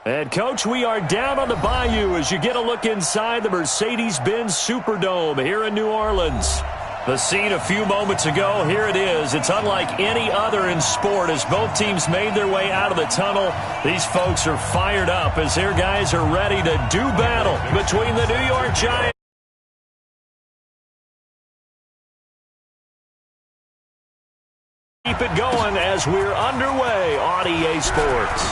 And, Coach, we are down on the Bayou as you get a look inside the Mercedes-Benz Superdome here in New Orleans. The scene a few moments ago, here it is. It's unlike any other in sport as both teams made their way out of the tunnel. These folks are fired up as their guys are ready to do battle between the New York Giants. Keep it going as we're underway on EA Sports.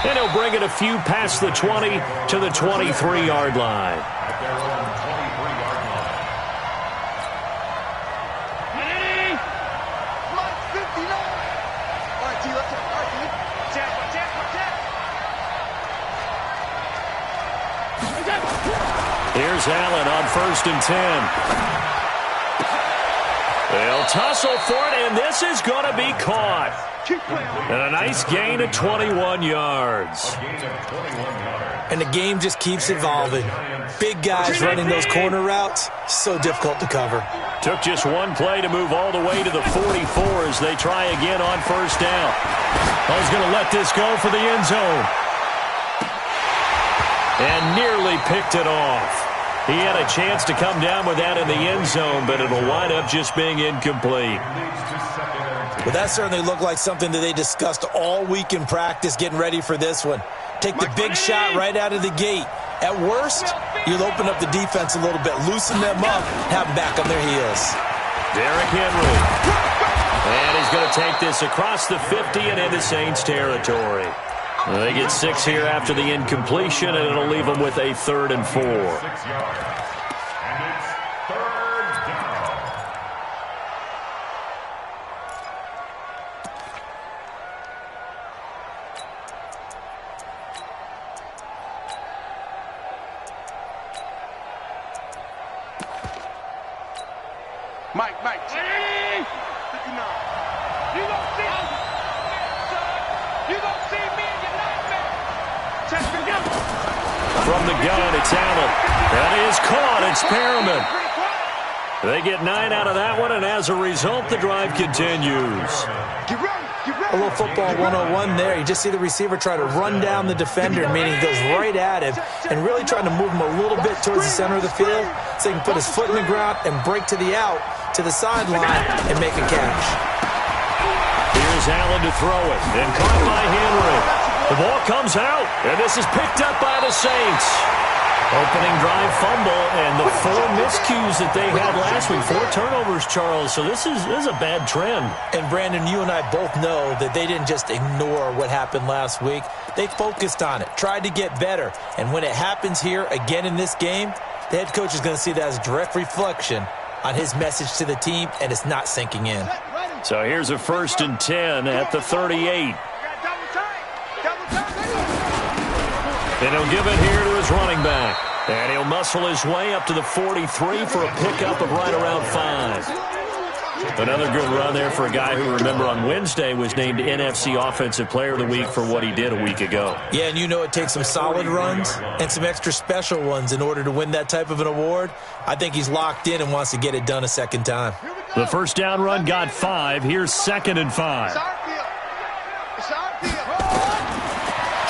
And he'll bring it a few past the 20 to the 23-yard line. Here's Allen on 1st and 10. They'll tussle for it, and this is going to be caught. And a nice gain of 21 yards. And the game just keeps evolving. Big guys running those corner routes, so difficult to cover. Took just one play to move all the way to the 44 as they try again on 1st down. He's going to let this go for the end zone. And nearly picked it off. He had a chance to come down with that in the end zone, but it'll wind up just being incomplete. Well, that certainly looked like something that they discussed all week in practice getting ready for this one. Take the big shot right out of the gate. At worst, you'll open up the defense a little bit, loosen them up, have them back on their heels. Derrick Henry. And he's going to take this across the 50 and into Saints territory. They get 6 here after the incompletion, and it'll leave them with a 3rd and 4. Mike. From the gun, it's Allen. That is caught. It's Perriman. They get 9 out of that one, and as a result, the drive continues. A little football 101 there. You just see the receiver try to run down the defender, meaning he goes right at him, and really trying to move him a little bit towards the center of the field so he can put his foot in the ground and break to the out, to the sideline, and make a catch. Here's Allen to throw it, and caught by Henry. The ball comes out, and this is picked up by the Saints. Opening drive fumble, and the 4 miscues that they had last week. 4 turnovers, Charles, so this is a bad trend. And, Brandon, you and I both know that they didn't just ignore what happened last week. They focused on it, tried to get better. And when it happens here again in this game, the head coach is going to see that as a direct reflection on his message to the team, and it's not sinking in. So here's a 1st and 10 at the 38. And he'll give it here to his running back. And he'll muscle his way up to the 43 for a pickup of right around 5. Another good run there for a guy who, remember, on Wednesday was named NFC Offensive Player of the Week for what he did a week ago. Yeah, and you know it takes some solid runs and some extra special ones in order to win that type of an award. I think he's locked in and wants to get it done a second time. The 1st down run got 5. Here's 2nd and 5.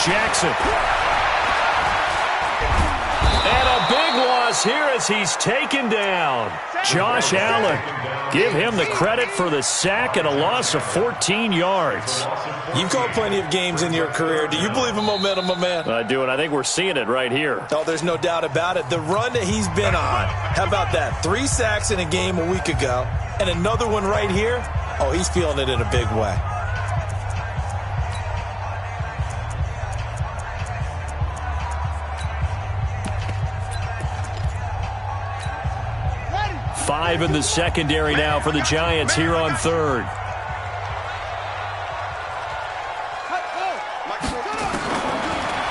Jackson. And a big loss here as he's taken down. Josh Allen. Give him the credit for the sack and a loss of 14 yards. You've called plenty of games in your career. Do you believe in momentum, my man? I do, and I think we're seeing it right here. Oh, there's no doubt about it. The run that he's been on, how about that? 3 sacks in a game a week ago, and another one right here. Oh, he's feeling it in a big way. Five in the secondary now for the Giants here on 3rd.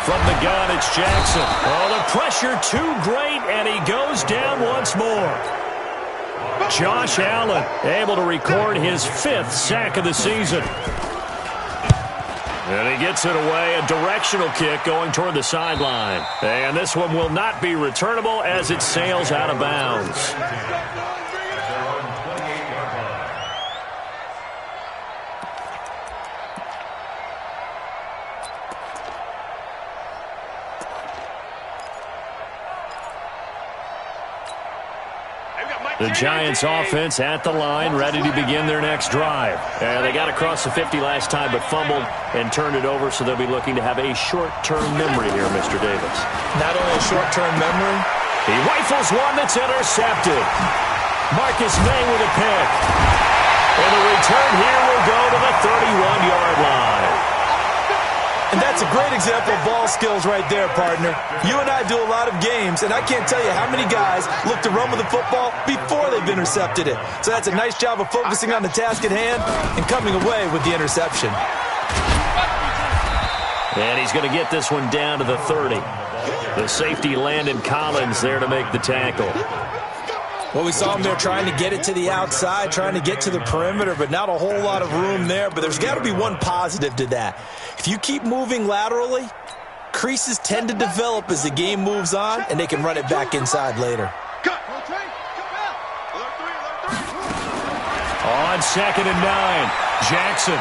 From the gun, it's Jackson. Oh, the pressure too great, and he goes down once more. Josh Allen able to record his 5th sack of the season. And he gets it away, a directional kick going toward the sideline. And this one will not be returnable as it sails out of bounds. The Giants offense at the line, ready to begin their next drive. They got across the 50 last time, but fumbled and turned it over, so they'll be looking to have a short-term memory here, Mr. Davis. Not only a short-term memory. He rifles one that's intercepted. Marcus May with a pick. And the return here will go to the 31-yard line. And that's a great example of ball skills right there, partner. You and I do a lot of games, and I can't tell you how many guys look to run with the football before they've intercepted it. So that's a nice job of focusing on the task at hand and coming away with the interception. And he's going to get this one down to the 30. The safety Landon Collins there to make the tackle. Well, we saw him there trying to get it to the outside, trying to get to the perimeter, but not a whole lot of room there. But there's got to be one positive to that. If you keep moving laterally, creases tend to develop as the game moves on, and they can run it back inside later. On 2nd and 9, Jackson.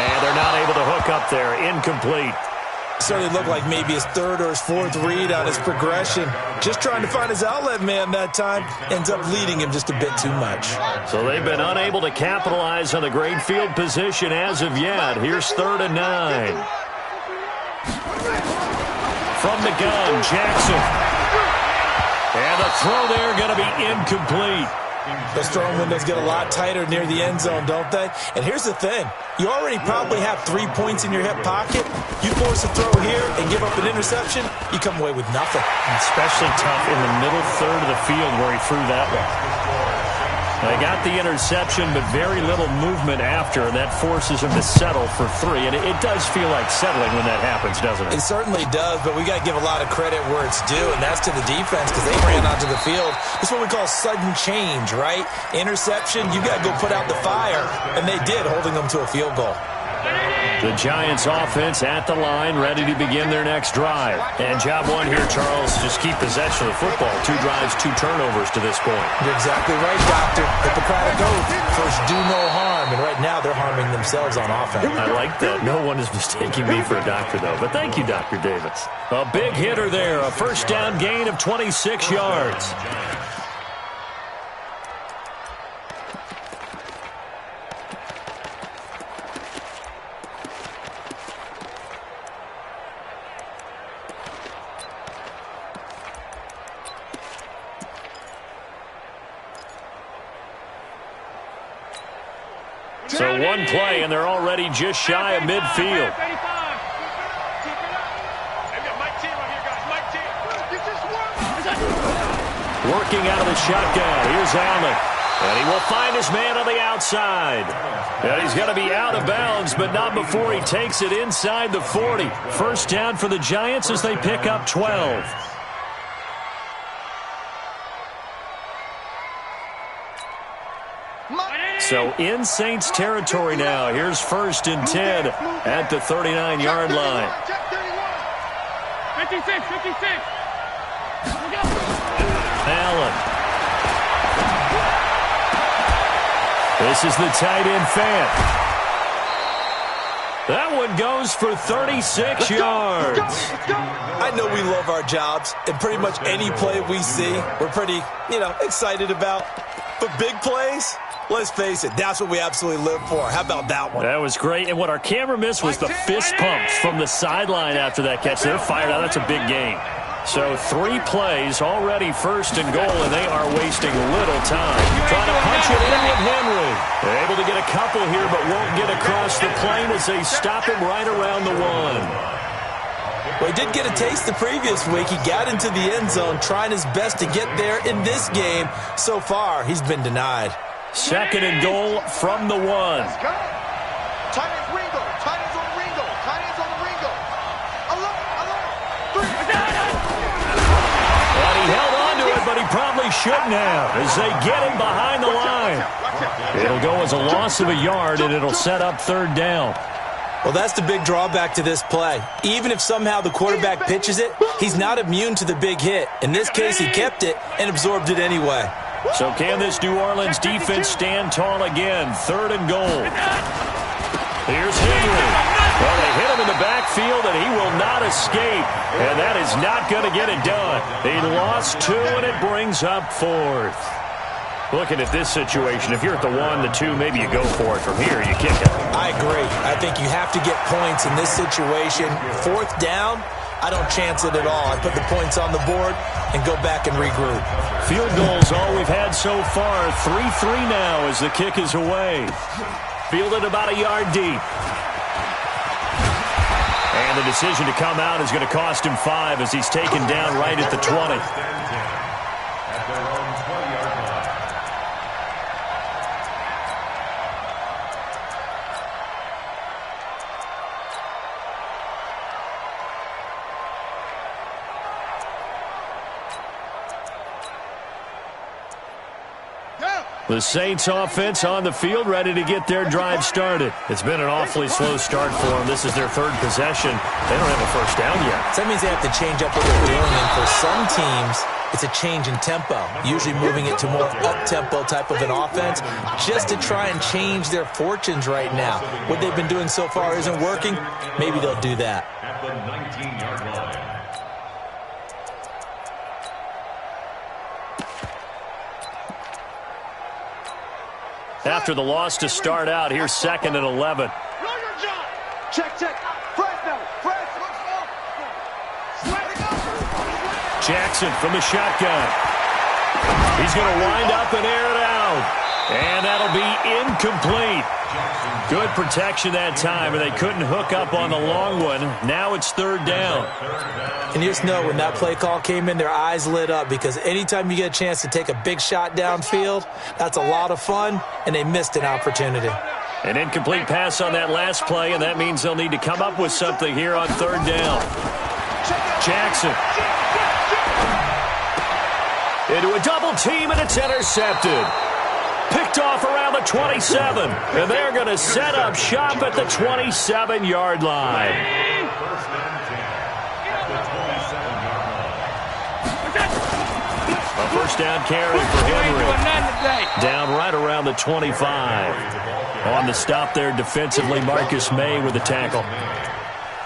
And they're not able to hook up there. Incomplete. Certainly looked like maybe his third or his fourth read on his progression. Just trying to find his outlet man that time. Ends up leading him just a bit too much. So they've been unable to capitalize on the great field position as of yet. Here's 3rd and 9. From the gun, Jackson. And the throw there going to be incomplete. Those throwing windows get a lot tighter near the end zone, don't they? And here's the thing. You already probably have 3 points in your hip pocket. You force a throw here and give up an interception, you come away with nothing. Especially tough in the middle third of the field where he threw that one. They got the interception, but very little movement after, and that forces him to settle for 3. And it does feel like settling when that happens, doesn't it? It certainly does, but we got to give a lot of credit where it's due, and that's to the defense because they ran onto the field. It's what we call sudden change, right? Interception, you got to go put out the fire, and they did, holding them to a field goal. The Giants offense at the line, ready to begin their next drive. And job one here, Charles, just keep possession of the football. 2 drives, 2 turnovers to this point. You're exactly right, Doctor. Hippocratic oath. First, do no harm. And right now, they're harming themselves on offense. I like that. No one is mistaking me for a doctor, though. But thank you, Dr. Davis. A big hitter there. A first down gain of 26 yards. So one play, and they're already just shy of midfield. Working out of the shotgun. Here's Allen. And he will find his man on the outside. And he's going to be out of bounds, but not before he takes it inside the 40. First down for the Giants as they pick up 12. So in Saints territory now. Here's 1st and 10 at the 39-yard line. 56. Allen. This is the tight end fan. That one goes for 36 yards. I know we love our jobs, and pretty much any play we see, we're pretty, excited about. But big plays, let's face it, that's what we absolutely live for. How about that one? That was great. And what our camera missed was the fist pumps from the sideline after that catch. They're fired out. That's a big gain. So 3 plays, already 1st and goal, and they are wasting little time. Trying to punch it in with Henry. They're able to get a couple here, but won't get across the plane as they stop him right around the 1. Well, he did get a taste the previous week. He got into the end zone, trying his best to get there in this game. So far, he's been denied. 2nd and goal from the 1. Tight ends Ringo. Tight ends on Ringo. Tight ends on Ringo. Alert. 3. And he held on to it, but he probably shouldn't have as they get him behind the line. It'll go as a loss of a yard, and it'll set up 3rd down. Well, that's the big drawback to this play. Even if somehow the quarterback pitches it, he's not immune to the big hit. In this case, he kept it and absorbed it anyway. So can this New Orleans defense stand tall again? 3rd and goal. Here's Henry. Well, they hit him in the backfield, and he will not escape. And that is not going to get it done. He lost 2, and it brings up 4th. Looking at this situation, if you're at the 1, the 2, maybe you go for it. From here, you kick it. I agree. I think you have to get points in this situation. 4th down, I don't chance it at all. I put the points on the board and go back and regroup. Field goals all we've had so far. 3-3 now as the kick is away. Fielded about a yard deep. And the decision to come out is going to cost him 5 as he's taken down right at the 20. The Saints offense on the field, ready to get their drive started. It's been an awfully slow start for them. This is their 3rd possession. They don't have a first down yet. So that means they have to change up what they're doing, and for some teams, it's a change in tempo, usually moving it to more up-tempo type of an offense, just to try and change their fortunes right now. What they've been doing so far isn't working. Maybe they'll do that. At the 19-yard line. After the loss to start out, here's 2nd and 11. Check. Jackson from the shotgun. He's going to wind up and air it out. And that'll be incomplete. Good protection that time, and they couldn't hook up on the long one. Now it's 3rd down. And you just know when that play call came in, their eyes lit up, because anytime you get a chance to take a big shot downfield, that's a lot of fun, and they missed an opportunity. An incomplete pass on that last play, and that means they'll need to come up with something here on 3rd down. Jackson. Into a double team, and it's intercepted. Picked off around the 27, and they're going to set up shop at the 27-yard line. A first down carry for Henry. Down right around the 25. On the stop there defensively, Marcus May with the tackle.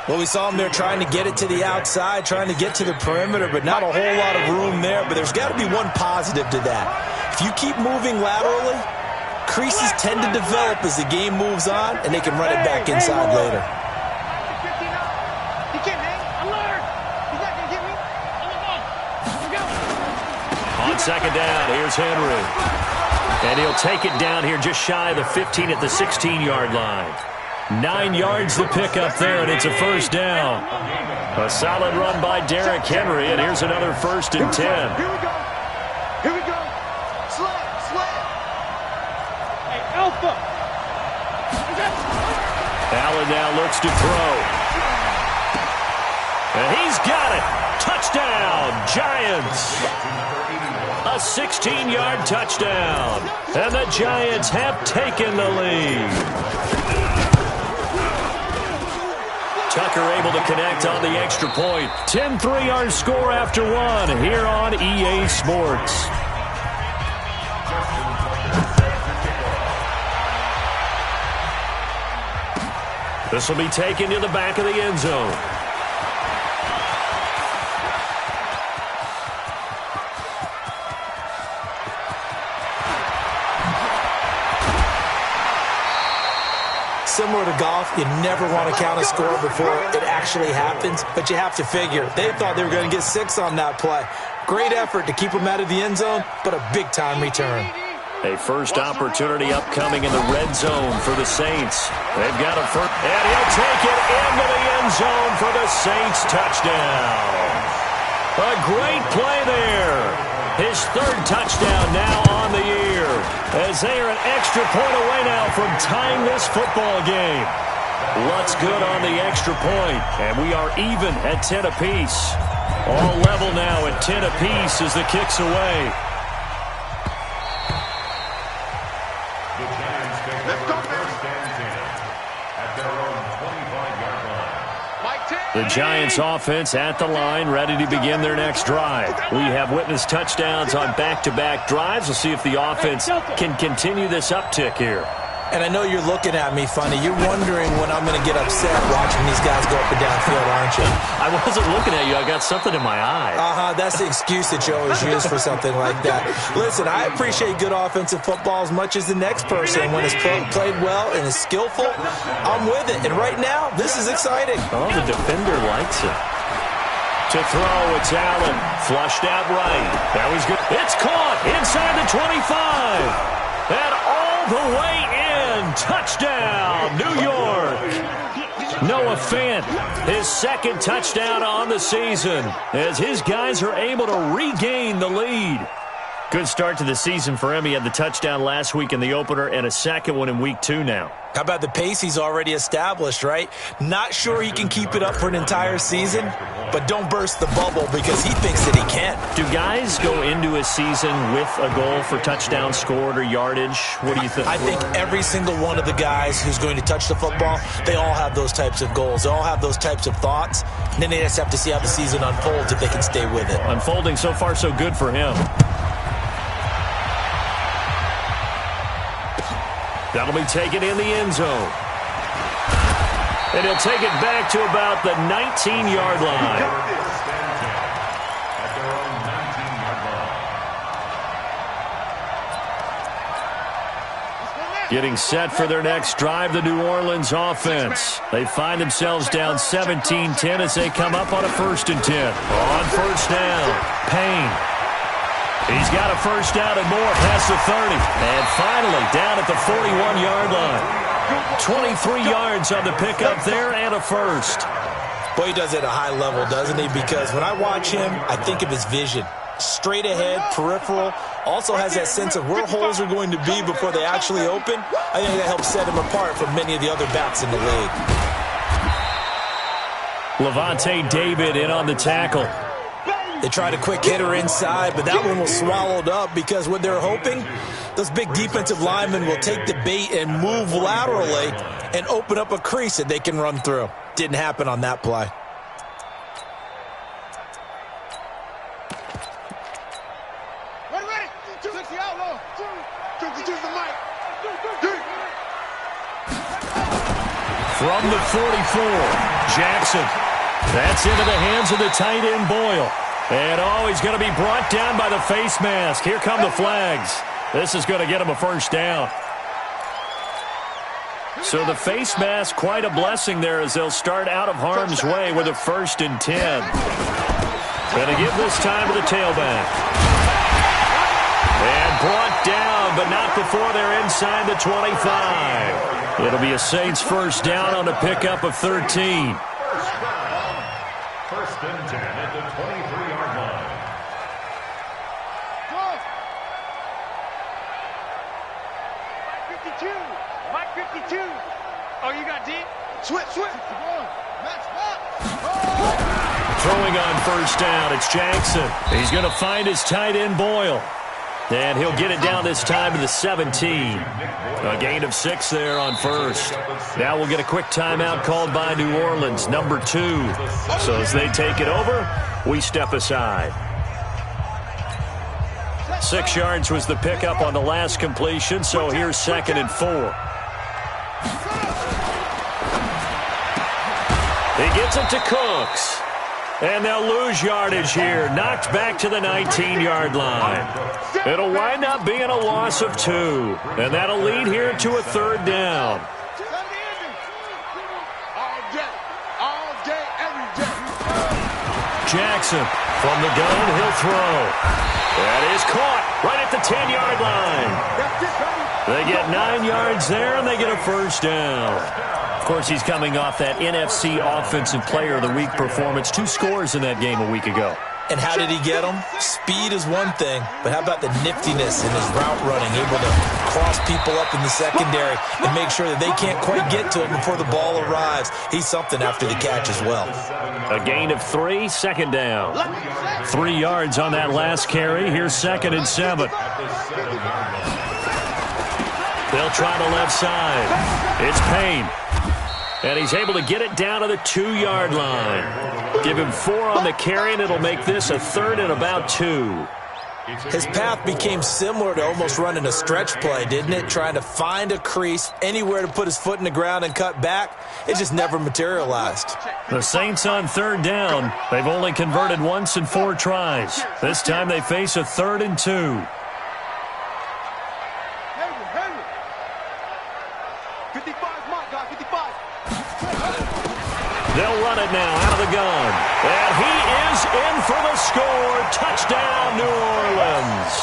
Well, we saw them there trying to get it to the outside, trying to get to the perimeter, but not a whole lot of room there. But there's got to be one positive to that. If you keep moving laterally, creases tend to develop as the game moves on, and they can run it back inside later. On 2nd down, here's Henry. And he'll take it down here just shy of the 15 at the 16-yard line. 9 yards to pick up there, and it's a first down. A solid run by Derrick Henry, and here's another 1st and 10. Here we go. Slam. Hey, Alpha. Allen now looks to throw. And he's got it. Touchdown, Giants. A 16-yard touchdown. And the Giants have taken the lead. Tucker able to connect on the extra point. 10-3 our score after 1 here on EA Sports. This will be taken to the back of the end zone. Similar to golf, you never want to count a score before it actually happens, but you have to figure. They thought they were going to get 6 on that play. Great effort to keep them out of the end zone, but a big-time return. A first opportunity upcoming in the red zone for the Saints. They've got a first, and he'll take it into the end zone for the Saints touchdown. A great play there. His 3rd touchdown now on the year, as they are an extra point away now from tying this football game. What's good on the extra point, and we are even at 10 apiece. All level now at 10 apiece as the kick's away. The Giants offense at the line, ready to begin their next drive. We have witnessed touchdowns on back-to-back drives. We'll see if the offense can continue this uptick here. And I know you're looking at me funny. You're wondering when I'm going to get upset watching these guys go up and down field, aren't you? I wasn't looking at you. I got something in my eye. That's the excuse that you always use for something like that. Listen, I appreciate good offensive football as much as the next person. When it's played well and is skillful, I'm with it. And right now, this is exciting. Oh, the defender likes it. To throw, it's Allen. Flushed out right. That was good. It's caught inside the 25. And all the way in. Touchdown, New York. Noah Fant, his second touchdown on the season as his guys are able to regain the lead. Good start to the season for him. He had the touchdown last week in the opener and a second one in week 2 now. How about the pace he's already established, right? Not sure he can keep it up for an entire season, but don't burst the bubble because he thinks that he can. Do guys go into a season with a goal for touchdown scored or yardage? What do you think? I think every single one of the guys who's going to touch the football, they all have those types of goals. They all have those types of thoughts. And then they just have to see how the season unfolds if they can stay with it. Unfolding so far so good for him. That'll be taken in the end zone. And he'll take it back to about the 19-yard line. Getting set for their next drive, the New Orleans offense. They find themselves down 17-10 as they come up on a 1st and 10. On first down, Payne. He's got a first down and more past the 30. And finally down at the 41-yard line. 23 yards on the pickup there and a first. Boy, he does it at a high level, doesn't he? Because when I watch him, I think of his vision. Straight ahead, peripheral. Also has that sense of where holes are going to be before they actually open. I think that helps set him apart from many of the other backs in the league. Levante David in on the tackle. They tried a quick hitter inside, but that one was swallowed up because what they're hoping, those big defensive linemen will take the bait and move laterally and open up a crease that they can run through. Didn't happen on that play. From the 44, Jackson. That's into the hands of the tight end, Boyle. And he's going to be brought down by the face mask. Here come the flags. This is going to get him a first down. So the face mask, quite a blessing there as they'll start out of harm's way with a 1st and 10. Going to give this time to the tailback. And brought down, but not before they're inside the 25. It'll be a Saints first down on a pickup of 13. 1st and 10 at the 23-yard line. Mike 52. Oh, you got deep? Switch. Throwing on first down, it's Jackson. He's going to find his tight end, Boyle. And he'll get it down this time to the 17. A gain of 6 there on first. Now we'll get a quick timeout called by New Orleans, number 2. So as they take it over, we step aside. 6 yards was the pickup on the last completion, so here's 2nd and 4. He gets it to Cooks. And they'll lose yardage here. Knocked back to the 19-yard line. It'll wind up being a loss of 2. And that'll lead here to a 3rd down. Jackson from the gun, he'll throw. That is caught right at the 10-yard line. They get 9 yards there, and they get a first down. Of course, he's coming off that NFC Offensive Player of the Week performance. 2 scores in that game a week ago. And how did he get them? Speed is one thing, but how about the niftiness in his route running, able to cross people up in the secondary and make sure that they can't quite get to him before the ball arrives. He's something after the catch as well. A gain of 3, 2nd down. 3 yards on that last carry. Here's 2nd and 7. They'll try the left side. It's Payne. And he's able to get it down to the 2-yard line. Give him 4 on the carry, and it'll make this a 3rd and about 2. His path became similar to almost running a stretch play, didn't it? Trying to find a crease, anywhere to put his foot in the ground and cut back. It just never materialized. The Saints on third down. They've only converted once in 4 tries. This time they face a 3rd and 2. 55, Mike, guy, 55. They'll run it now out of the gun. And he is in for the score. Touchdown, New Orleans.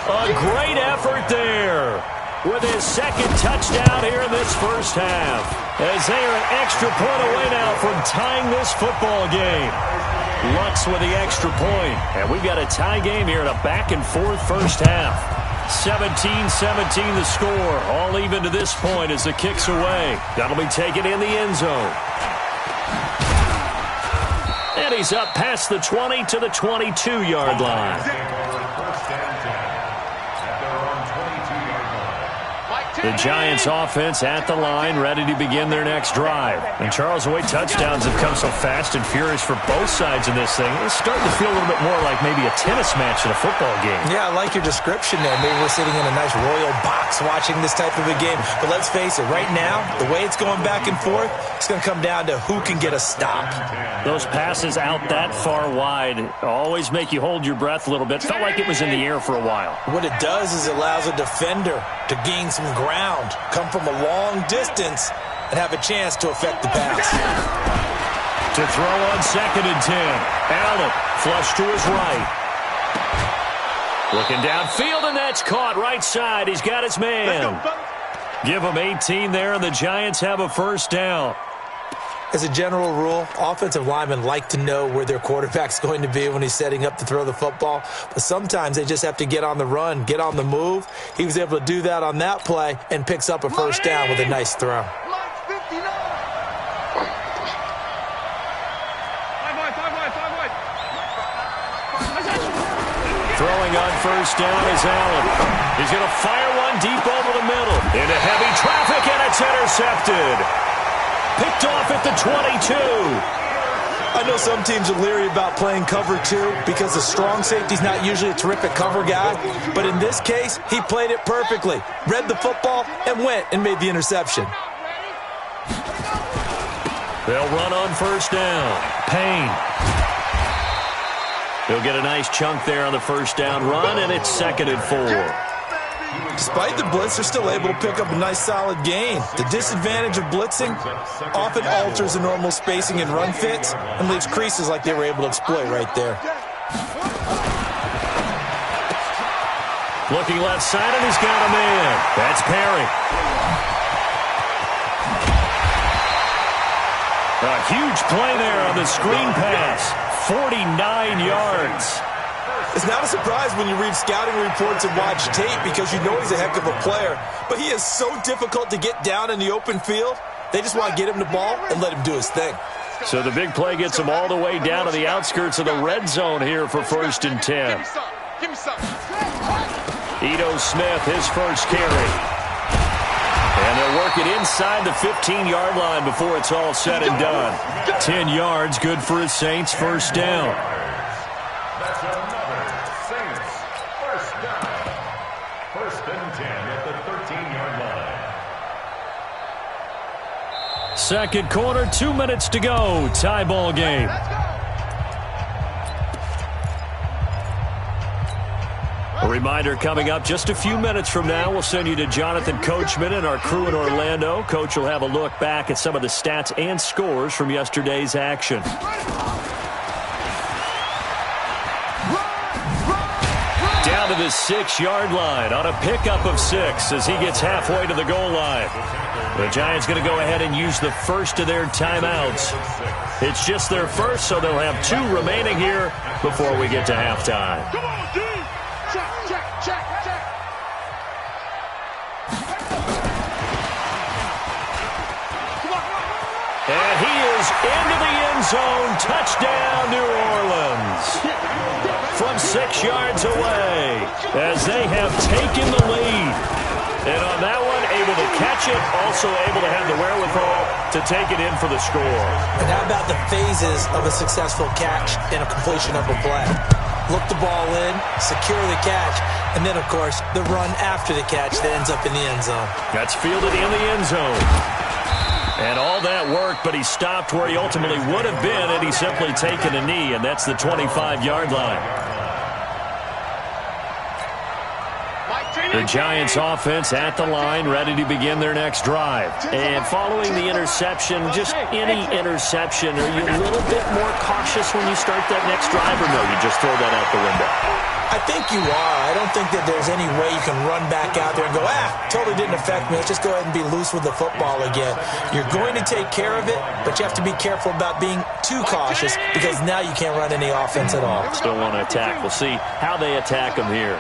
A great effort there with his second touchdown here in this first half. As they are an extra point away now from tying this football game. Lutz with the extra point. And we've got a tie game here in a back-and-forth first half. 17-17 the score. All even to this point as the kick's away. That'll be taken in the end zone. And he's up past the 20 to the 22-yard line. The Giants offense at the line, ready to begin their next drive. And Charles, the way touchdowns have come so fast and furious for both sides in this thing, it's starting to feel a little bit more like maybe a tennis match in a football game. Yeah, I like your description there. Maybe we're sitting in a nice royal box watching this type of a game. But let's face it, right now, the way it's going back and forth, it's going to come down to who can get a stop. Those passes out that far wide always make you hold your breath a little bit. Felt like it was in the air for a while. What it does is it allows a defender to gain some ground, come from a long distance, and have a chance to affect the pass. To throw on 2nd and 10. Allen flush to his right. Looking downfield, and that's caught right side. He's got his man. Give him 18 there, and the Giants have a first down. As a general rule, offensive linemen like to know where their quarterback's going to be when he's setting up to throw the football. But sometimes they just have to get on the run, get on the move. He was able to do that on that play and picks up a first down with a nice throw. Throwing on first down is Allen. He's going to fire one deep over the middle. Into heavy traffic, and it's intercepted. Picked off at the 22. I know some teams are leery about playing cover 2 because the strong safety's not usually a terrific cover guy. But in this case, he played it perfectly. Read the football and went and made the interception. They'll run on first down. Payne. He'll get a nice chunk there on the first down run, and it's 2nd and 4. Despite the blitz, they're still able to pick up a nice solid gain. The disadvantage of blitzing often alters the normal spacing and run fits and leaves creases like they were able to exploit right there. Looking left side, and he's got a man. That's Perry. A huge play there on the screen pass. 49 yards. It's not a surprise when you read scouting reports and watch tape because you know he's a heck of a player. But he is so difficult to get down in the open field. They just want to get him the ball and let him do his thing. So the big play gets him all the way down to the outskirts of the red zone here for 1st and 10. Ito Smith, his first carry. And they'll work it inside the 15-yard line before it's all said and done. 10 yards, good for his Saints first down. That's another Saints first down. 1st and 10 at the 13-yard line. Second quarter, 2 minutes to go. Tie ball game. A reminder coming up just a few minutes from now. We'll send you to Jonathan Coachman and our crew in Orlando. Coach will have a look back at some of the stats and scores from yesterday's action. Down to the 6-yard line on a pickup of 6 as he gets halfway to the goal line. The Giants going to go ahead and use the first of their timeouts. It's just their first, so they'll have 2 remaining here before we get to halftime. Come on, D! Check. And he is into the end zone. Touchdown, New Orleans. From 6 yards away as they have taken the lead. And on that one, able to catch it, also able to have the wherewithal to take it in for the score. And how about the phases of a successful catch and a completion of a play? look the ball in, secure the catch, and then, of course, the run after the catch that ends up in the end zone. That's fielded in the end zone. And all that worked, but he stopped where he ultimately would have been had he simply taken a knee, and that's the 25-yard line. The Giants offense at the line, ready to begin their next drive. And following the interception, just any interception, are you a little bit more cautious when you start that next drive, or no, you just throw that out the window? I think you are. I don't think that there's any way you can run back out there and go, totally didn't affect me. Let's just go ahead and be loose with the football again. You're going to take care of it, but you have to be careful about being too cautious because now you can't run any offense at all. Still want to attack. We'll see how they attack them here.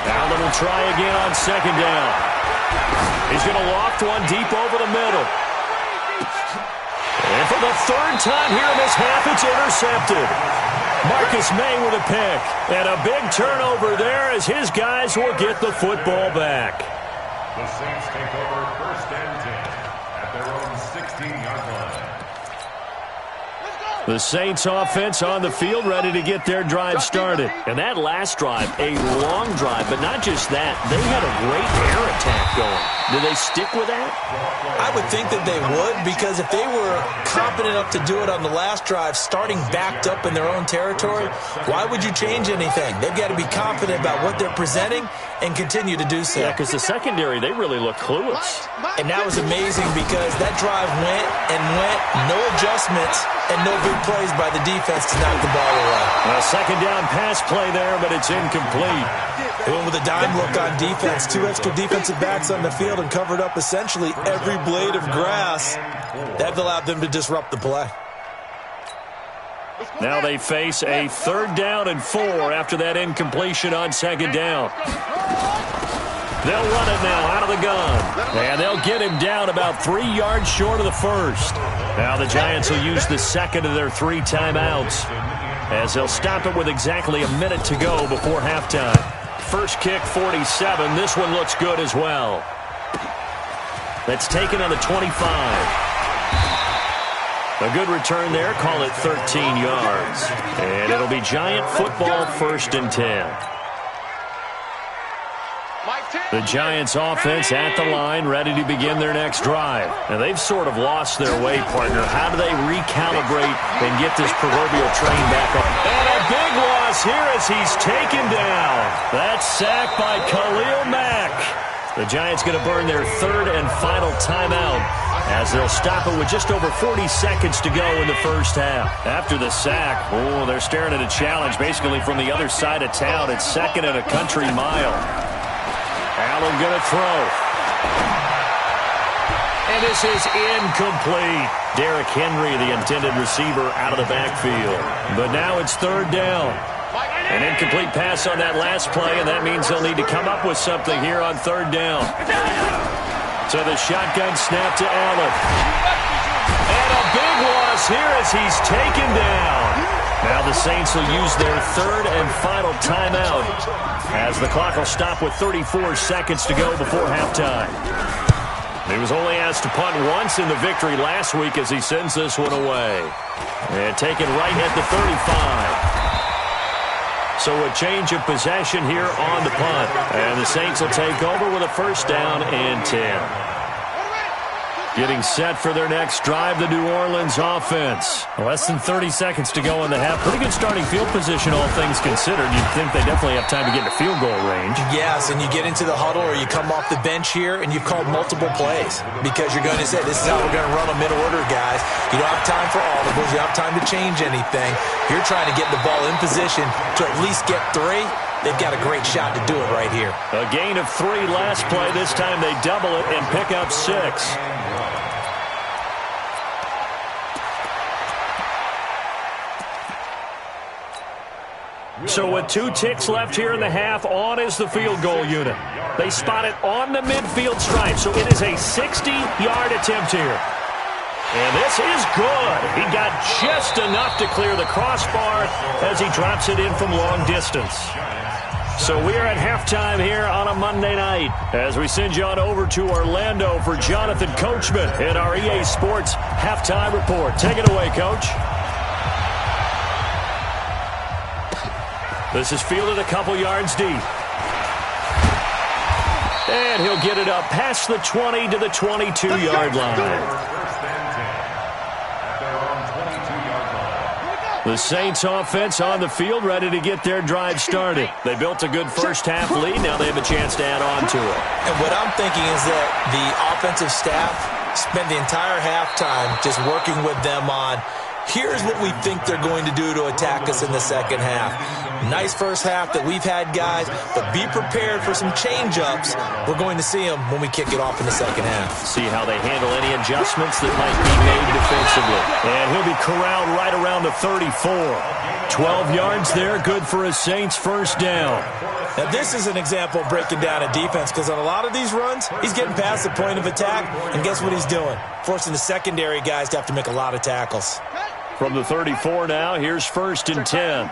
Allen will try again on second down. He's going to loft one deep over the middle. And for the third time here in this half, it's intercepted. Marcus May with a pick. And a big turnover there as his guys will get the football back. The Saints take over first and 10 at their own 16-yard line. The Saints offense on the field ready to get their drive started. And that last drive, a long drive, but not just that. They had a great air attack going. Do they stick with that? I would think that they would, because if they were competent enough to do it on the last drive, starting backed up in their own territory, why would you change anything? They've got to be confident about what they're presenting and continue to do so. Yeah, because the secondary, they really look clueless. And that was amazing because that drive went and went, no adjustments, and no big plays by the defense to knock the ball away. A second down pass play there, but it's incomplete. They went with a dime look on defense. 2 extra defensive backs on the field and covered up essentially every blade of grass. That allowed them to disrupt the play. Now they face a 3rd down and 4 after that incompletion on second down. They'll run it now out of the gun. And they'll get him down about 3 yards short of the first. Now the Giants will use the second of their 3 timeouts, as they'll stop it with exactly a minute to go before halftime. First kick, 47. This one looks good as well. That's taken on the 25. A good return there. Call it 13 yards. And it'll be Giant football, 1st and 10. The Giants offense at the line, ready to begin their next drive. And they've sort of lost their way, partner. How do they recalibrate and get this proverbial train back up? And a big loss here as he's taken down. That's sacked by Khalil Mack. The Giants going to burn their 3rd and final timeout as they'll stop it with just over 40 seconds to go in the first half. After the sack, they're staring at a challenge basically from the other side of town. It's 2nd and a country mile. Allen going to throw. And this is incomplete. Derrick Henry, the intended receiver, out of the backfield. But now it's 3rd down. An incomplete pass on that last play, and that means they'll need to come up with something here on 3rd down. So the shotgun snap to Allen. And a big loss here as he's taken down. Now the Saints will use their 3rd and final timeout as the clock will stop with 34 seconds to go before halftime. He was only asked to punt once in the victory last week as he sends this one away. And taken right at the 35. So a change of possession here on the punt. And the Saints will take over with a 1st down and 10. Getting set for their next drive, the New Orleans offense. Less than 30 seconds to go in the half. Pretty good starting field position, all things considered. You'd think they definitely have time to get into field goal range. Yes, and you get into the huddle or you come off the bench here and you've called multiple plays because you're going to say, this is how we're going to run them in order, guys. You don't have time for audibles. You don't have time to change anything. You're trying to get the ball in position to at least get 3. They've got a great shot to do it right here. A gain of 3 last play. This time they double it and pick up 6. So with 2 ticks left here in the half, on is the field goal unit. They spot it on the midfield stripe, so it is a 60-yard attempt here. And this is good. He got just enough to clear the crossbar as he drops it in from long distance. So we are at halftime here on a Monday night as we send you on over to Orlando for Jonathan Coachman in our EA Sports Halftime Report. Take it away, Coach. This is fielded a couple yards deep. And he'll get it up past the 20 to the 22-yard line. The Saints offense on the field, ready to get their drive started. They built a good first half lead. Now they have a chance to add on to it. And what I'm thinking is that the offensive staff spent the entire halftime just working with them on, here's what we think they're going to do to attack us in the second half. Nice first half that we've had, guys, but be prepared for some change-ups. We're going to see them when we kick it off in the second half. See how they handle any adjustments that might be made defensively. And he'll be corralled right around the 34. 12 yards there, good for a Saints first down. Now, this is an example of breaking down a defense because on a lot of these runs, he's getting past the point of attack, and guess what he's doing? Forcing the secondary guys to have to make a lot of tackles. From the 34 now, here's 1st and 10.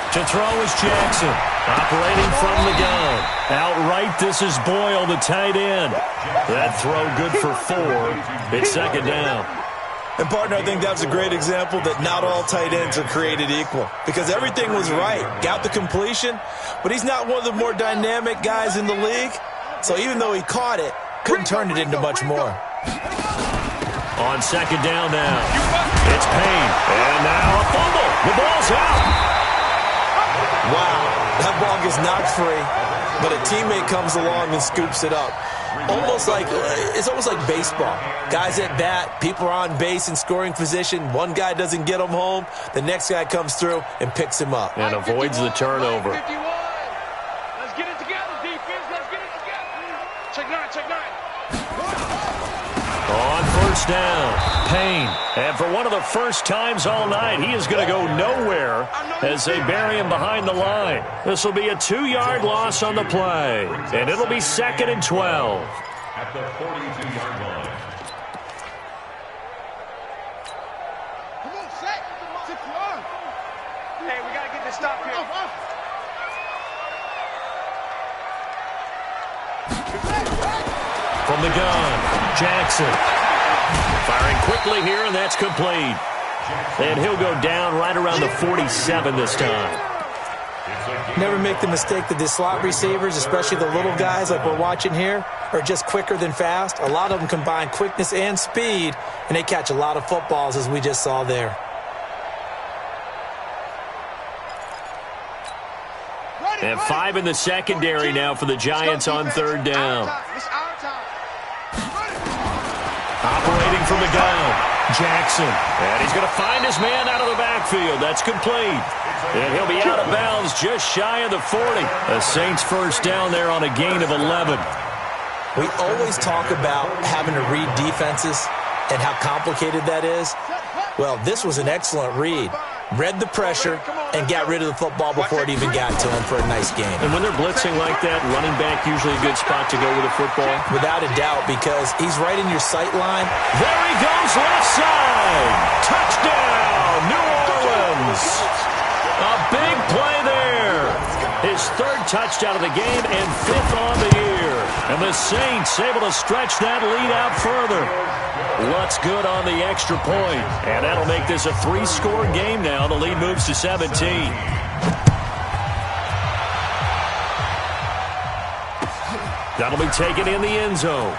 To throw is Jackson, operating from the gun. Outright, this is Boyle, the tight end. That throw good for 4. It's second down. And, partner, I think that was a great example that not all tight ends are created equal because everything was right. Got the completion, but he's not one of the more dynamic guys in the league. So even though he caught it, couldn't turn it into much more. On second down now, it's Payne. And now a fumble. The ball's out. Wow, that ball gets knocked free, but a teammate comes along and scoops it up. It's almost like baseball. Guys at bat, people are on base in scoring position. One guy doesn't get him home. The next guy comes through and picks him up. And avoids the turnover. Let's get it together, defense. Let's get it together. Check 9, check 9. On first down, Payne. And for one of the first times all night, he is going to go nowhere as they bury him behind the line. This will be a 2-yard loss on the play, and it'll be 2nd and 12. At the 42-yard line. Come on, set. Hey, we got to get this stop here. From the gun, Jackson. Firing quickly here, and that's complete. And he'll go down right around the 47 this time. Never make the mistake that the slot receivers, especially the little guys like we're watching here, are just quicker than fast. A lot of them combine quickness and speed, and they catch a lot of footballs, as we just saw there. And 5 in the secondary now for the Giants on third down. Operating from the gun, Jackson. And he's going to find his man out of the backfield. That's complete. And he'll be out of bounds just shy of the 40. The Saints first down there on a gain of 11. We always talk about having to read defenses and how complicated that is. Well, this was an excellent read. Read the pressure and got rid of the football before it even got to him for a nice game. And when they're blitzing like that, running back usually a good spot to go with the football? Without a doubt, because he's right in your sight line. There he goes, left side. Touchdown, New Orleans. A big play there. His 3rd touchdown of the game and 5th on the year. And the Saints able to stretch that lead out further. What's good on the extra point? And that'll make this a 3-score game now. The lead moves to 17. That'll be taken in the end zone.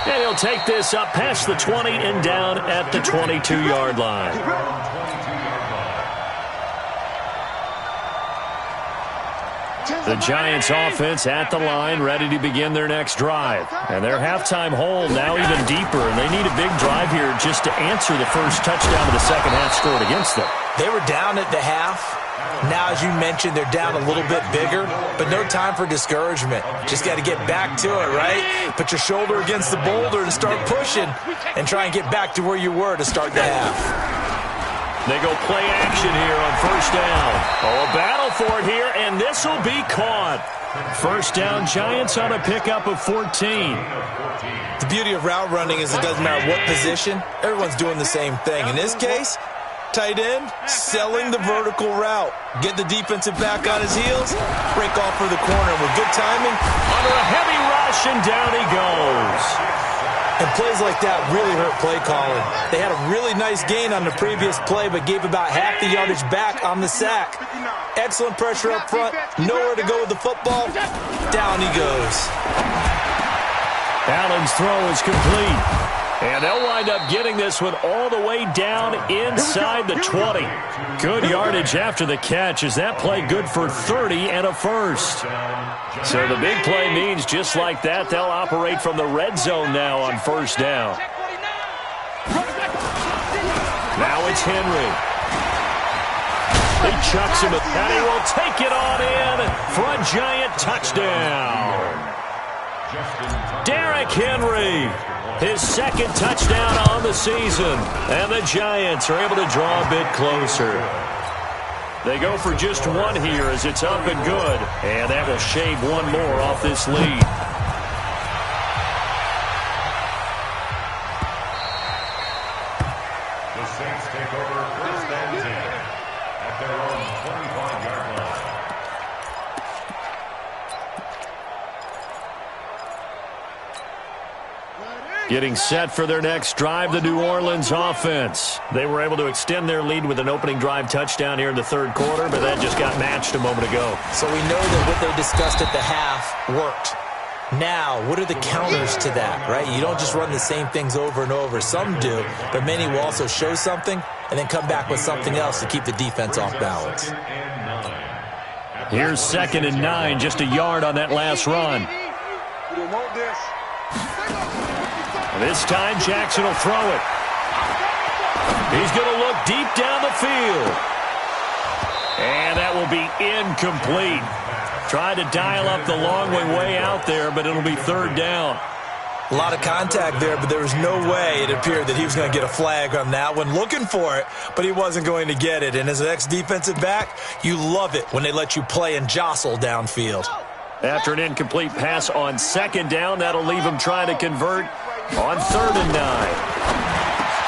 And he'll take this up past the 20 and down at the 22-yard line. The Giants offense at the line, ready to begin their next drive. And their halftime hole now even deeper, and they need a big drive here just to answer the first touchdown of the second half scored against them. They were down at the half. Now, as you mentioned, they're down a little bit bigger, but no time for discouragement. Just got to get back to it, right? Put your shoulder against the boulder and start pushing and try and get back to where you were to start the half. They go play action here on first down. Oh, a battle for it here, and this will be caught. First down, Giants on a pickup of 14. The beauty of route running is it doesn't matter what position, everyone's doing the same thing. In this case, tight end, selling the vertical route. Get the defensive back on his heels, break off for the corner with good timing. Under a heavy rush, and down he goes. And plays like that really hurt play calling. They had a really nice gain on the previous play, but gave about half the yardage back on the sack. Excellent pressure up front, nowhere to go with the football. Down he goes. Allen's throw is complete. And they'll wind up getting this one all the way down inside the 20. Good yardage after the catch. Is that play good for 30 and a first? So the big play means just like that, they'll operate from the red zone now on first down. Now it's Henry. He chucks him, and he will take it on in for a Giant touchdown. Derrick Henry, his second touchdown on the season, and the Giants are able to draw a bit closer. They go for just one here as it's up and good, and that will shave one more off this lead. The Saints take over first and 10 at their own 25-yard line. Getting set for their next drive, the New Orleans offense. They were able to extend their lead with an opening drive touchdown here in the third quarter, but that just got matched a moment ago. So we know that what they discussed at the half worked. Now, what are the counters to that, right? You don't just run the same things over and over. Some do, but many will also show something and then come back with something else to keep the defense off balance. Here's 2nd and 9, just a yard on that last run. This time, Jackson will throw it. He's going to look deep down the field. And that will be incomplete. Tried to dial up the long way out there, but it'll be third down. A lot of contact there, but there was no way it appeared that he was going to get a flag on that one. Looking for it, but he wasn't going to get it. And as an ex-defensive back, you love it when they let you play and jostle downfield. After an incomplete pass on 2nd down, that'll leave him trying to convert on 3rd and 9.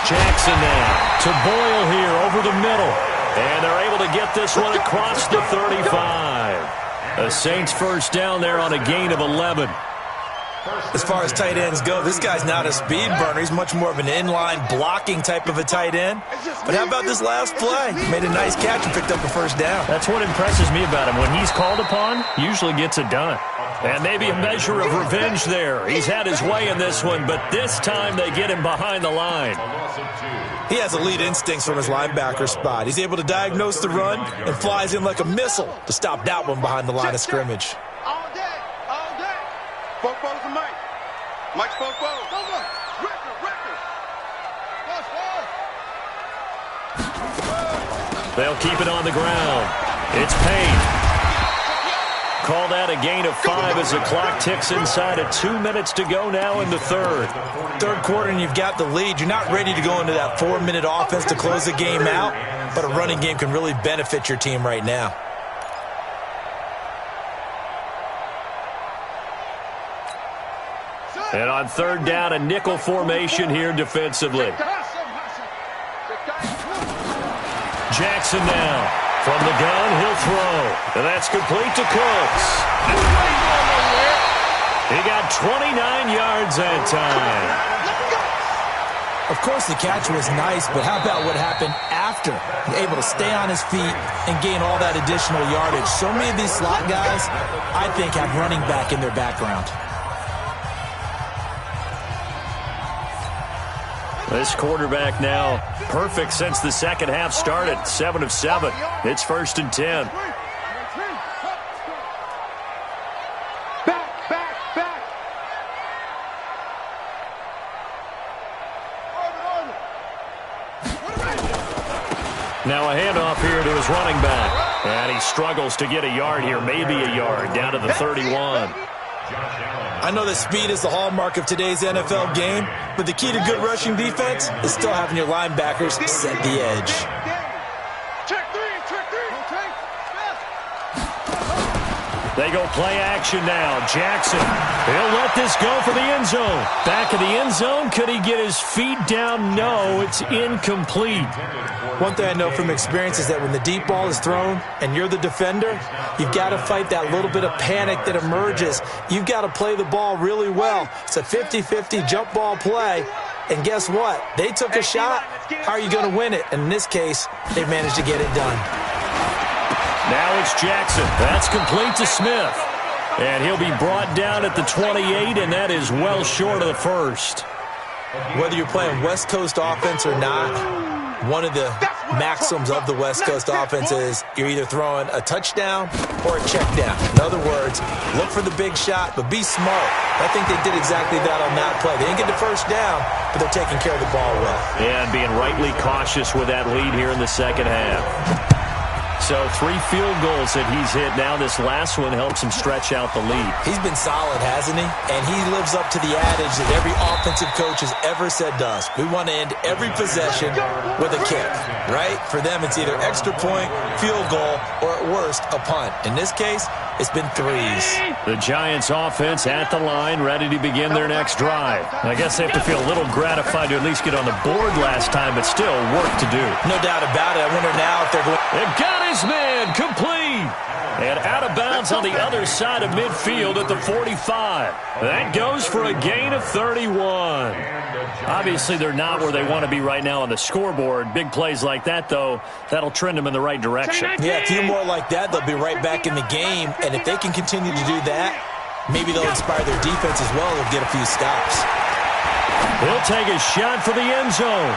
Jackson now to Boyle here over the middle. And they're able to get this one across the 35. The Saints first down there on a gain of 11. As far as tight ends go, this guy's not a speed burner. He's much more of an inline blocking type of a tight end. But how about this last play? Made a nice catch and picked up a first down. That's what impresses me about him. When he's called upon, usually gets it done. And maybe a measure of revenge there. He's had his way in this one, but this time they get him behind the line. He has elite instincts from his linebacker spot. He's able to diagnose the run and flies in like a missile to stop that one behind the line of scrimmage. All day. Football's the Mike. Mike's football. They'll keep it on the ground. It's Payne. Call that a gain of 5 as the clock ticks inside of 2 minutes to go now in the third. Third quarter and you've got the lead. You're not ready to go into that 4-minute offense to close the game out, but a running game can really benefit your team right now. And on 3rd down, a nickel formation here defensively. Jackson now. From the gun, he'll throw. And that's complete to Cooks. He got 29 yards that time. Of course, the catch was nice, but how about what happened after? Able to stay on his feet and gain all that additional yardage. So many of these slot guys, I think, have running back in their background. This quarterback now perfect since the second half started. 7 of 7. It's 1st and 10. Back. Now a handoff here to his running back. And he struggles to get a yard here, maybe a yard, down to the 31. I know that speed is the hallmark of today's NFL game, but the key to good rushing defense is still having your linebackers set the edge. They go play action now. Jackson, he'll let this go for the end zone. Back of the end zone. Could he get his feet down? No, it's incomplete. One thing I know from experience is that when the deep ball is thrown and you're the defender, you've got to fight that little bit of panic that emerges. You've got to play the ball really well. It's a 50-50 jump ball play. And guess what? They took a shot. How are you going to win it? And in this case, they managed to get it done. Now it's Jackson. That's complete to Smith. And he'll be brought down at the 28, and that is well short of the first. Whether you're playing West Coast offense or not, one of the maxims of the West Coast offense is you're either throwing a touchdown or a check down. In other words, look for the big shot, but be smart. I think they did exactly that on that play. They didn't get the first down, but they're taking care of the ball well. And being rightly cautious with that lead here in the second half. So 3 field goals that he's hit. Now this last one helps him stretch out the lead. He's been solid, hasn't he? And he lives up to the adage that every offensive coach has ever said to us. We want to end every possession with a kick, right? For them, it's either extra point, field goal, or at worst, a punt. In this case, it's been 3s. The Giants offense at the line, ready to begin their next drive. I guess they have to feel a little gratified to at least get on the board last time, but still work to do. No doubt about it. I wonder now if they're going... They've got his man complete. And out of bounds on the other side of midfield at the 45. That goes for a gain of 31. Obviously, they're not where they want to be right now on the scoreboard. Big plays like that, though, that'll trend them in the right direction. Yeah, a few more like that, they'll be right back in the game. And if they can continue to do that, maybe they'll inspire their defense as well. They'll get a few stops. He'll take a shot for the end zone.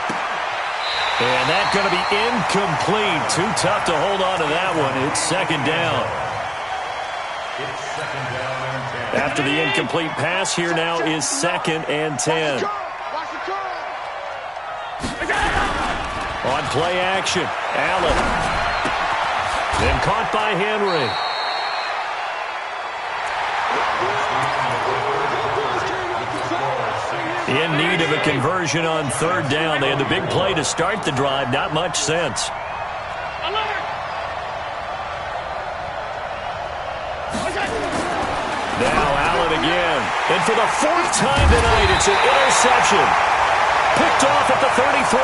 And that's going to be incomplete. Too tough to hold on to that one. It's second down. After the incomplete pass, here now is 2nd and 10. On play action, Allen. Then caught by Henry. In need of a conversion on 3rd down. They had the big play to start the drive. Not much sense. Now Allen again. And for the 4th time tonight, it's an interception. Picked off at the 33.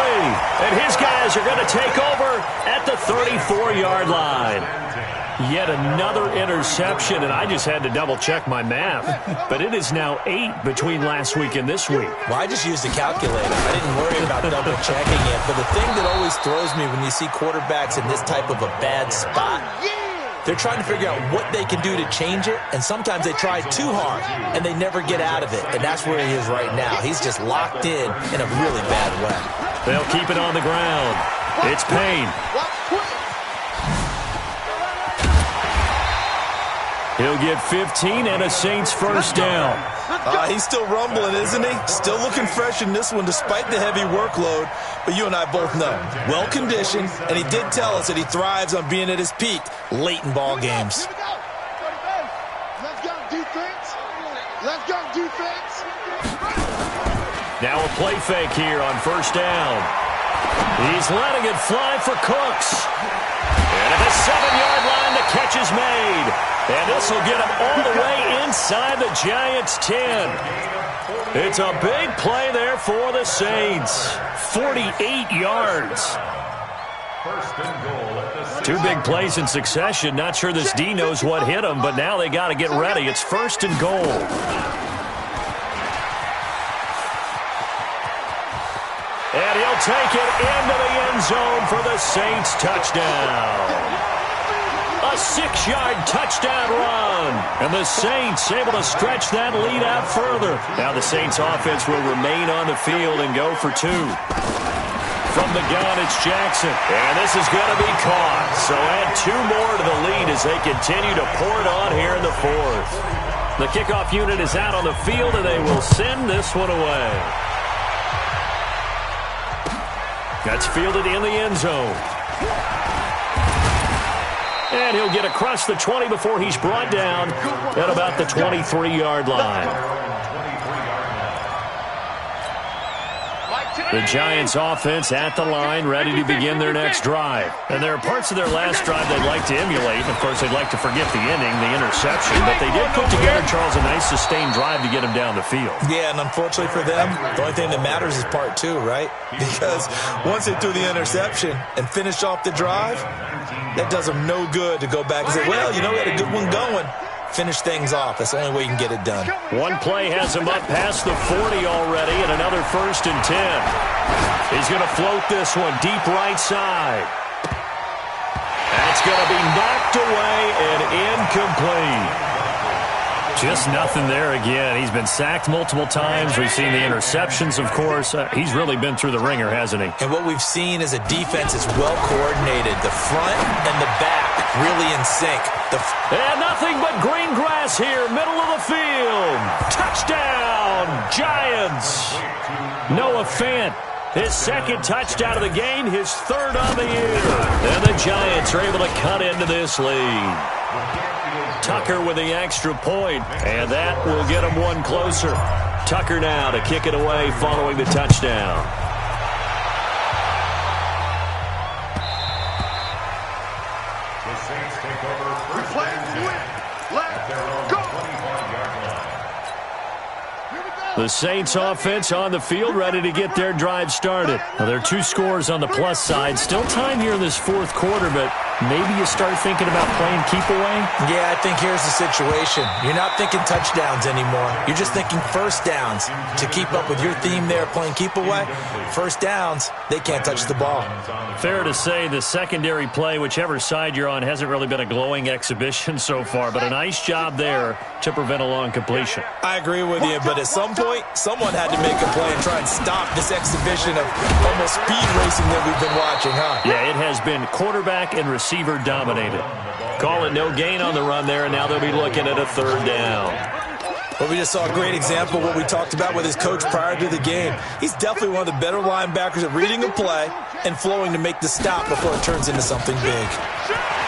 And his guys are going to take over at the 34-yard line. Yet another interception, and I just had to double-check my math. But it is now 8 between last week and this week. Well, I just used a calculator. I didn't worry about double-checking it. But the thing that always throws me when you see quarterbacks in this type of a bad spot, they're trying to figure out what they can do to change it, and sometimes they try too hard, and they never get out of it. And that's where he is right now. He's just locked in a really bad way. They'll keep it on the ground. It's Payne. He'll get 15 and a Saints first down. He's still rumbling, isn't he? Still looking fresh in this one despite the heavy workload. But you and I both know, well-conditioned, and he did tell us that he thrives on being at his peak late in ball games. Let's go, defense. Let's go, defense. Now a play fake here on 1st down. He's letting it fly for Cooks. And at the 7-yard line, the catch is made. And this will get him all the way inside the Giants' 10. It's a big play there for the Saints. 48 yards. 2 big plays in succession. Not sure this D knows what hit him, but now they got to get ready. It's 1st and goal. And he'll take it into the end zone for the Saints touchdown. A 6-yard touchdown run. And the Saints able to stretch that lead out further. Now the Saints offense will remain on the field and go for 2. From the gun, it's Jackson. And this is going to be caught. So add 2 more to the lead as they continue to pour it on here in the 4th. The kickoff unit is out on the field, and they will send this one away. That's fielded in the end zone. And he'll get across the 20 before he's brought down at about the 23-yard line. Mike, The Giants offense at the line, ready to begin their next drive. And there are parts of their last drive they'd like to emulate. And, of course, they'd like to forget the inning, the interception. But they did put together, Charles, a nice sustained drive to get him down the field. Yeah, and unfortunately for them, the only thing that matters is part two, right? Because once they threw the interception and finished off the drive, that does them no good to go back and say, well, you know, we had a good one going. Finish things off. That's the only way you can get it done. One play has him up past the 40 already, and another 1st and 10. He's going to float this one deep right side. That's going to be knocked away and incomplete. Just nothing there again. He's been sacked multiple times. We've seen the interceptions, of course. He's really been through the ringer, hasn't he? And what we've seen is a defense that's well coordinated. The front and the back really in sync. And nothing but green grass here, middle of the field. Touchdown, Giants. Noah Fant, his 2nd touchdown of the game, his 3rd on the year. And the Giants are able to cut into this lead. Tucker with the extra point, and that will get him one closer. Tucker now to kick it away following the touchdown. The Saints take over first and 10 at their own 25-yard line. The Saints offense on the field, ready to get their drive started. Now, there are 2 scores on the plus side. Still time here in this 4th quarter, but maybe you start thinking about playing keep away? Yeah, I think here's the situation. You're not thinking touchdowns anymore. You're just thinking first downs. To keep up with your theme there, playing keep away, first downs, they can't touch the ball. Fair to say the secondary play, whichever side you're on, hasn't really been a glowing exhibition so far, but a nice job there to prevent a long completion. I agree with you, but at some point, someone had to make a play and try and stop this exhibition of almost speed racing that we've been watching, huh? Yeah, it has been quarterback and receiver dominated. Call it no gain on the run there, and now they'll be looking at a 3rd down. Well, we just saw a great example of what we talked about with his coach prior to the game. He's definitely one of the better linebackers at reading a play and flowing to make the stop before it turns into something big.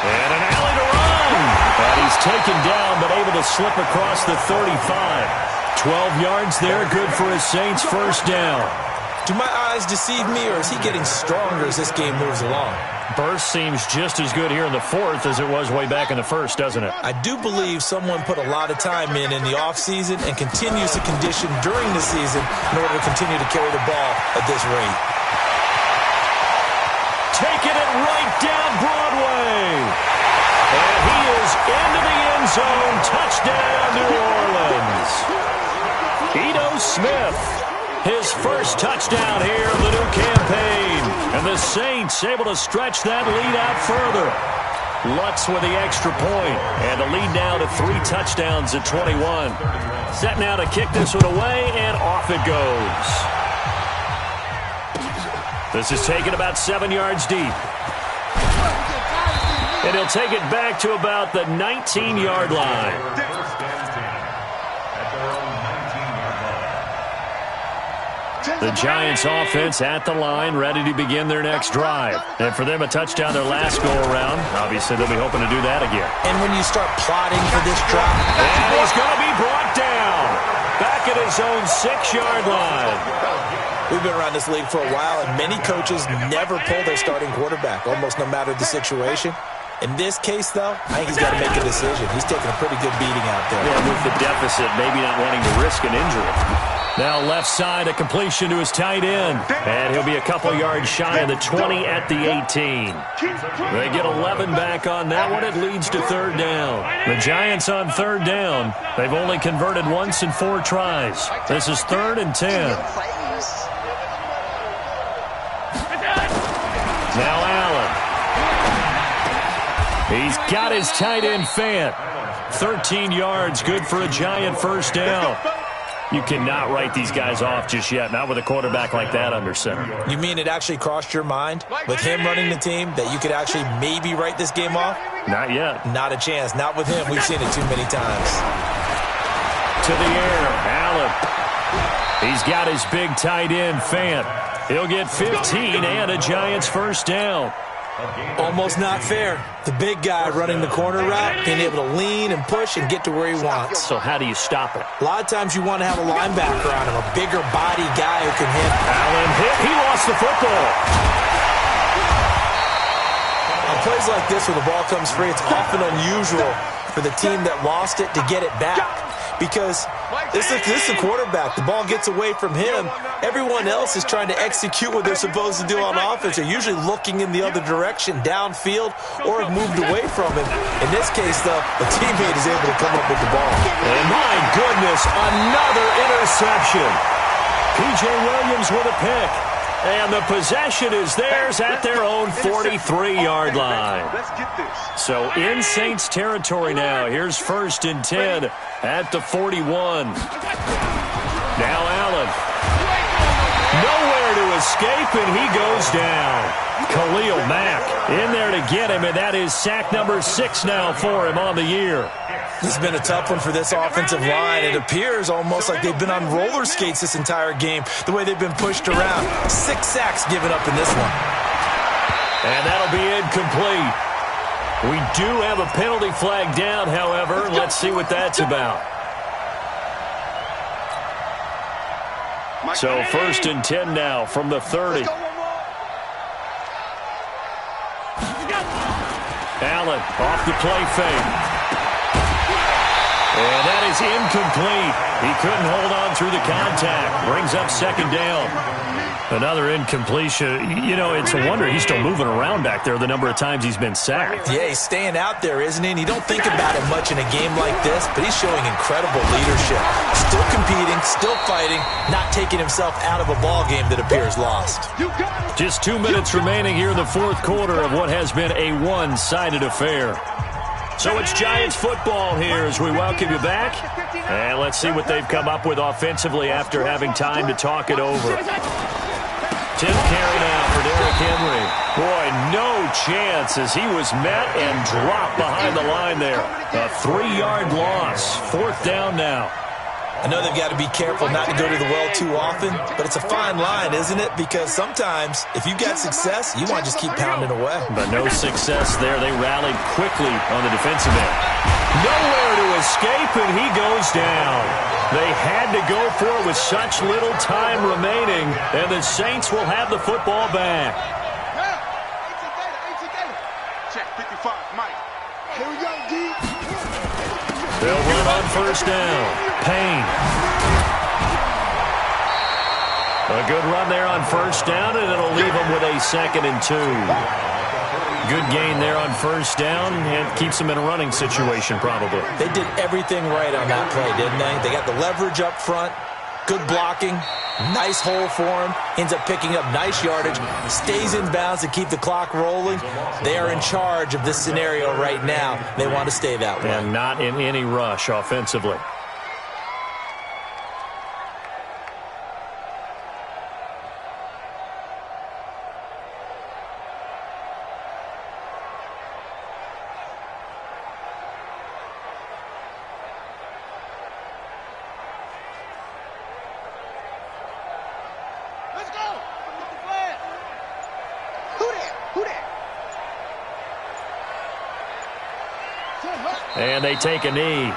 And an alley to run. And he's taken down, but able to slip across the 35. 12 yards there, good for his Saints' 1st down. Do my eyes deceive me, or is he getting stronger as this game moves along? Burst seems just as good here in the 4th as it was way back in the 1st, doesn't it? I do believe someone put a lot of time in the offseason and continues to condition during the season in order to continue to carry the ball at this rate. Taking it right down Broadway. And he is into the end zone. Touchdown, New Orleans. Ito Smith, his 1st touchdown here of the new campaign. And the Saints able to stretch that lead out further. Lutz with the extra point. And the lead now to 3 touchdowns at 21. Set now to kick this one away, and off it goes. This is taken about 7 yards deep. And he'll take it back to about the 19-yard line. First and 10 at their own 19-yard line. The Giants offense at the line, ready to begin their next drive. And for them, a touchdown their last go-around. Obviously, they'll be hoping to do that again. And when you start plotting for this drive, and he's going to be brought down. Back at his own 6-yard line. we've been around this league for a while, and many coaches never pull their starting quarterback, almost no matter the situation. In this case, though, I think he's got to make a decision. He's taking a pretty good beating out there. Yeah, with the deficit, maybe not wanting to risk an injury. Now left side, a completion to his tight end. And he'll be a couple yards shy of the 20 at the 18. They get 11 back on that one. It leads to third down. The Giants on third down. They've only converted once in 4 tries. This is 3rd and 10. Now Allen. He's got his tight end Fant. 13 yards, good for a Giant first down. You cannot write these guys off just yet, not with a quarterback like that under center. You mean it actually crossed your mind with him running the team that you could actually maybe write this game off? Not yet. Not a chance. Not with him. We've seen it too many times. To the air, Allen. He's got his big tight end Fant. He'll get 15 and a Giants first down. Almost not fair. The big guy running the corner route, being able to lean and push and get to where he wants. So how do you stop it? A lot of times you want to have a linebacker on him, a bigger body guy who can hit. Allen hit. He lost the football. On plays like this where the ball comes free, it's often unusual for the team that lost it to get it back. Because this is the quarterback. The ball gets away from him. Everyone else is trying to execute what they're supposed to do on offense. They're usually looking in the other direction, downfield, or have moved away from him. In this case, though, the teammate is able to come up with the ball. And my goodness, another interception. P.J. Williams with a pick. And the possession is theirs at their own 43-yard line. So in Saints territory now. Here's 1st and 10 at the 41. Now Allen. Nowhere to escape, and he goes down. Khalil Mack in there to get him, and that is sack number 6 now for him on the year. This has been a tough one for this offensive line. It appears almost like they've been on roller skates this entire game, the way they've been pushed around. 6 sacks given up in this one. And that'll be incomplete. We do have a penalty flag down, however. Let's see what that's about. So 1st and 10 now from the 30. Allen off the play fake. And that is incomplete. He couldn't hold on through the contact. Brings up 2nd down. Another incompletion. You know, it's a wonder he's still moving around back there the number of times he's been sacked. Yeah, he's staying out there, isn't he? And you don't think about it much in a game like this, but he's showing incredible leadership. Still competing, still fighting, not taking himself out of a ball game that appears lost. Just 2 minutes remaining here in the 4th quarter of what has been a one-sided affair. So it's Giants football here as we welcome you back. And let's see what they've come up with offensively after having time to talk it over. Tim carry now for Derrick Henry. Boy, no chance as he was met and dropped behind the line there. A 3-yard loss. 4th down now. I know they've got to be careful not to go to the well too often, but it's a fine line, isn't it? Because sometimes, if you've got success, you want to just keep pounding away. But no success there. They rallied quickly on the defensive end. Nowhere to escape, and he goes down. They had to go for it with such little time remaining, and the Saints will have the football back. Check 55, Mike. Here we go, D. They'll run on 1st down. Payne. A good run there on 1st down, and it'll leave them with a 2nd and 2. Good gain there on 1st down, and keeps them in a running situation probably. They did everything right on that play, didn't they? They got the leverage up front, good blocking, nice hole for him, ends up picking up nice yardage, stays in bounds to keep the clock rolling. They are in charge of this scenario right now. They want to stay that way. And not in any rush offensively. And they take a knee.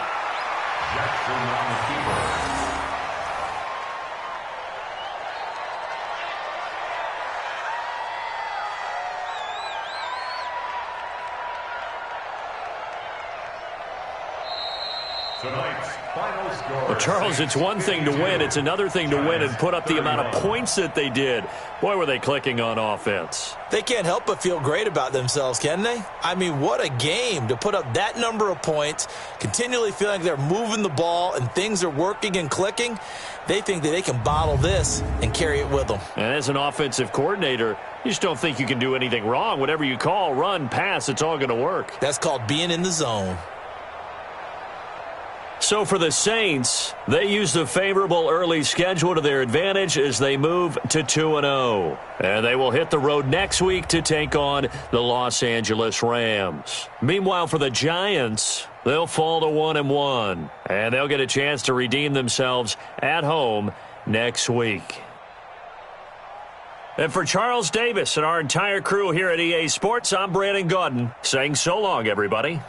Tonight's final score. Well, Charles, it's one thing to win. It's another thing to win and put up the amount of points that they did. Boy, were they clicking on offense. They can't help but feel great about themselves, can they? I mean, what a game to put up that number of points, continually feeling like they're moving the ball and things are working and clicking. They think that they can bottle this and carry it with them. And as an offensive coordinator, you just don't think you can do anything wrong. Whatever you call, run, pass, it's all going to work. That's called being in the zone. So for the Saints, they use the favorable early schedule to their advantage as they move to 2-0. And they will hit the road next week to take on the Los Angeles Rams. Meanwhile, for the Giants, they'll fall to 1-1. And they'll get a chance to redeem themselves at home next week. And for Charles Davis and our entire crew here at EA Sports, I'm Brandon Gaudin saying so long, everybody.